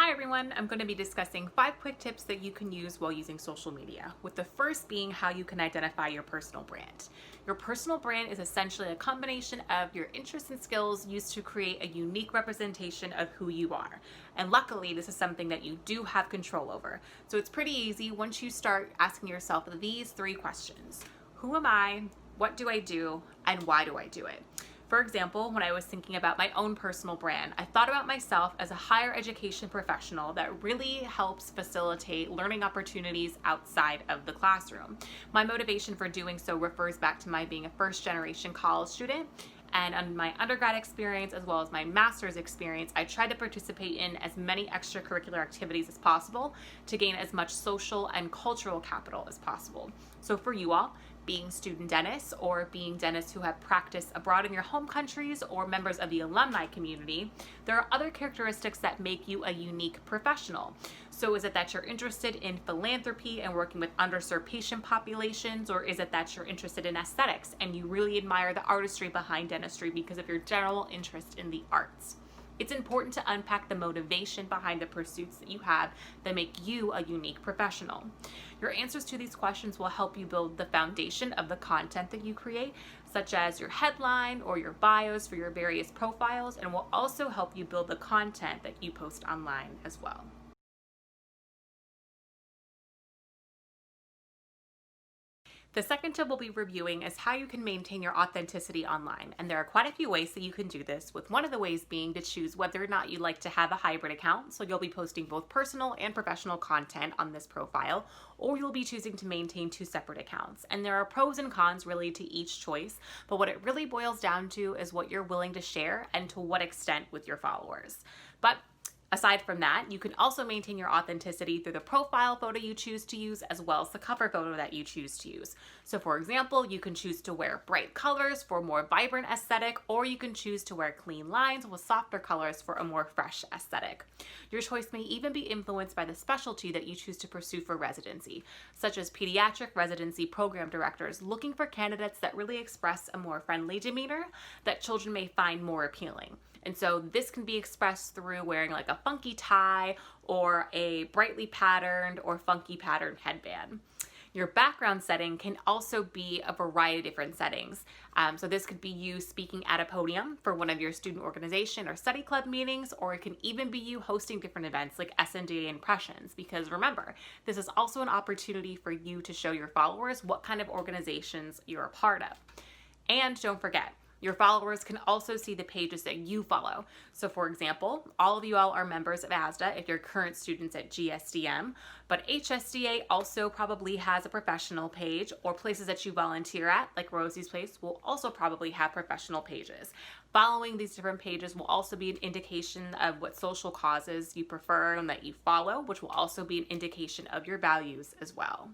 Hi everyone, I'm going to be discussing 5 quick tips that you can use while using social media, with the first being how you can identify your personal brand. Your personal brand is essentially a combination of your interests and skills used to create a unique representation of who you are. And luckily, this is something that you do have control over. So it's pretty easy once you start asking yourself these 3 questions. Who am I? What do I do? And why do I do it? For example, when I was thinking about my own personal brand, I thought about myself as a higher education professional that really helps facilitate learning opportunities outside of the classroom. My motivation for doing so refers back to my being a first-generation college student. And on my undergrad experience as well as my master's experience, I tried to participate in as many extracurricular activities as possible to gain as much social and cultural capital as possible. So for you all, being student dentists or being dentists who have practiced abroad in your home countries or members of the alumni community, there are other characteristics that make you a unique professional. So is it that you're interested in philanthropy and working with underserved patient populations, or is it that you're interested in aesthetics and you really admire the artistry behind dentistry because of your general interest in the arts? It's important to unpack the motivation behind the pursuits that you have that make you a unique professional. Your answers to these questions will help you build the foundation of the content that you create, such as your headline or your bios for your various profiles, and will also help you build the content that you post online as well. The second tip we'll be reviewing is how you can maintain your authenticity online. And there are quite a few ways that you can do this, with one of the ways being to choose whether or not you like to have a hybrid account. So you'll be posting both personal and professional content on this profile, or you'll be choosing to maintain 2 separate accounts. And there are pros and cons really to each choice, but what it really boils down to is what you're willing to share and to what extent with your followers. But aside from that, you can also maintain your authenticity through the profile photo you choose to use as well as the cover photo that you choose to use. So for example, you can choose to wear bright colors for a more vibrant aesthetic, or you can choose to wear clean lines with softer colors for a more fresh aesthetic. Your choice may even be influenced by the specialty that you choose to pursue for residency, such as pediatric residency program directors looking for candidates that really express a more friendly demeanor that children may find more appealing. And so this can be expressed through wearing like a funky tie or a brightly patterned or funky patterned headband. Your background setting can also be a variety of different settings. So this could be you speaking at a podium for one of your student organization or study club meetings, or it can even be you hosting different events like SNDA impressions, because remember, this is also an opportunity for you to show your followers what kind of organizations you're a part of. And don't forget, your followers can also see the pages that you follow. So for example, all of you all are members of ASDA if you're current students at GSDM, but HSDA also probably has a professional page, or places that you volunteer at, like Rosie's Place, will also probably have professional pages. Following these different pages will also be an indication of what social causes you prefer and that you follow, which will also be an indication of your values as well.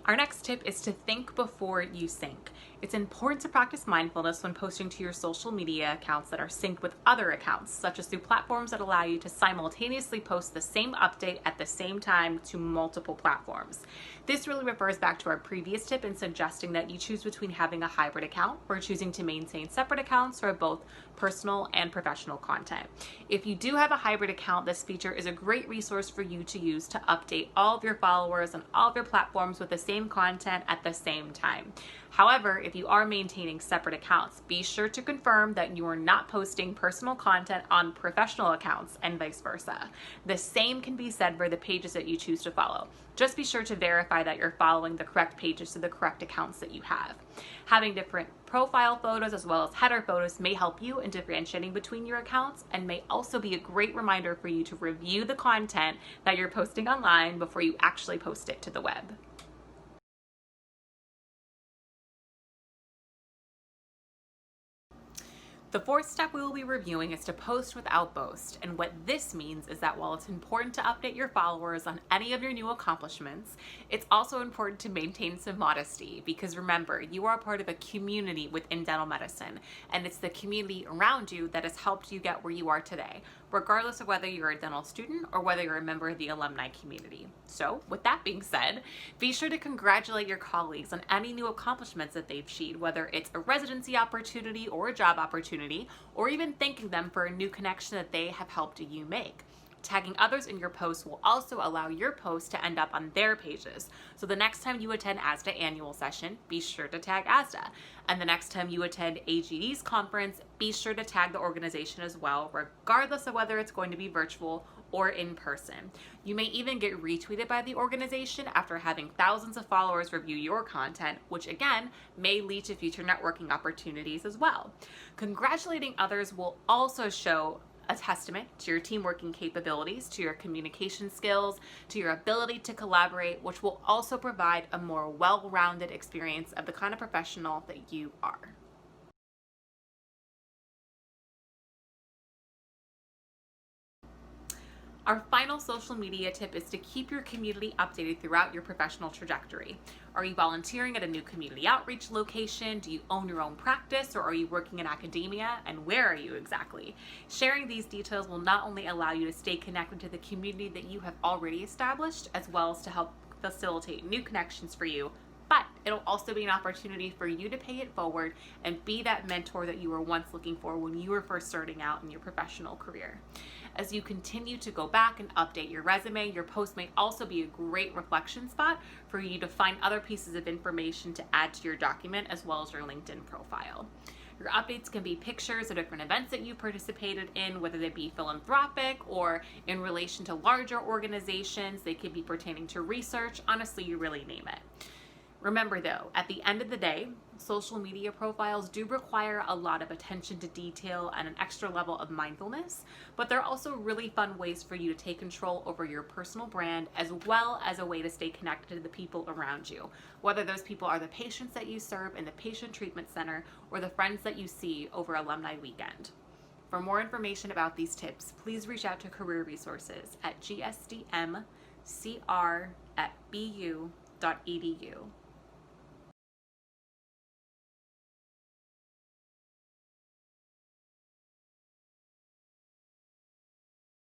Our next tip is to think before you sync. It's important to practice mindfulness when posting to your social media accounts that are synced with other accounts, such as through platforms that allow you to simultaneously post the same update at the same time to multiple platforms. This really refers back to our previous tip in suggesting that you choose between having a hybrid account or choosing to maintain separate accounts for both personal and professional content. If you do have a hybrid account, this feature is a great resource for you to use to update all of your followers on all of your platforms with the same content at the same time. However, if you are maintaining separate accounts, be sure to confirm that you are not posting personal content on professional accounts and vice versa. The same can be said for the pages that you choose to follow. Just be sure to verify that you're following the correct pages to the correct accounts that you have. Having different profile photos as well as header photos may help you in differentiating between your accounts, and may also be a great reminder for you to review the content that you're posting online before you actually post it to the web. The fourth step we will be reviewing is to post without boast. And what this means is that while it's important to update your followers on any of your new accomplishments, it's also important to maintain some modesty, because remember, you are a part of a community within dental medicine, and it's the community around you that has helped you get where you are today, regardless of whether you're a dental student or whether you're a member of the alumni community. So with that being said, be sure to congratulate your colleagues on any new accomplishments that they've achieved, whether it's a residency opportunity or a job opportunity, or even thanking them for a new connection that they have helped you make. Tagging others in your posts will also allow your post to end up on their pages. So the next time you attend ASDA annual session, be sure to tag ASDA. And the next time you attend AGD's conference, be sure to tag the organization as well, regardless of whether it's going to be virtual or in person. You may even get retweeted by the organization after having thousands of followers review your content, which again may lead to future networking opportunities as well. Congratulating others will also show a testament to your team working capabilities, to your communication skills, to your ability to collaborate, which will also provide a more well-rounded experience of the kind of professional that you are. Our final social media tip is to keep your community updated throughout your professional trajectory. Are you volunteering at a new community outreach location? Do you own your own practice, or are you working in academia? And where are you exactly? Sharing these details will not only allow you to stay connected to the community that you have already established, as well as to help facilitate new connections for you, but it'll also be an opportunity for you to pay it forward and be that mentor that you were once looking for when you were first starting out in your professional career. As you continue to go back and update your resume, your post may also be a great reflection spot for you to find other pieces of information to add to your document, as well as your LinkedIn profile. Your updates can be pictures of different events that you participated in, whether they be philanthropic or in relation to larger organizations. They could be pertaining to research. Honestly, you really name it. Remember though, at the end of the day, social media profiles do require a lot of attention to detail and an extra level of mindfulness, but they're also really fun ways for you to take control over your personal brand, as well as a way to stay connected to the people around you, whether those people are the patients that you serve in the patient treatment center or the friends that you see over alumni weekend. For more information about these tips, please reach out to Career Resources at gsdmcr@bu.edu.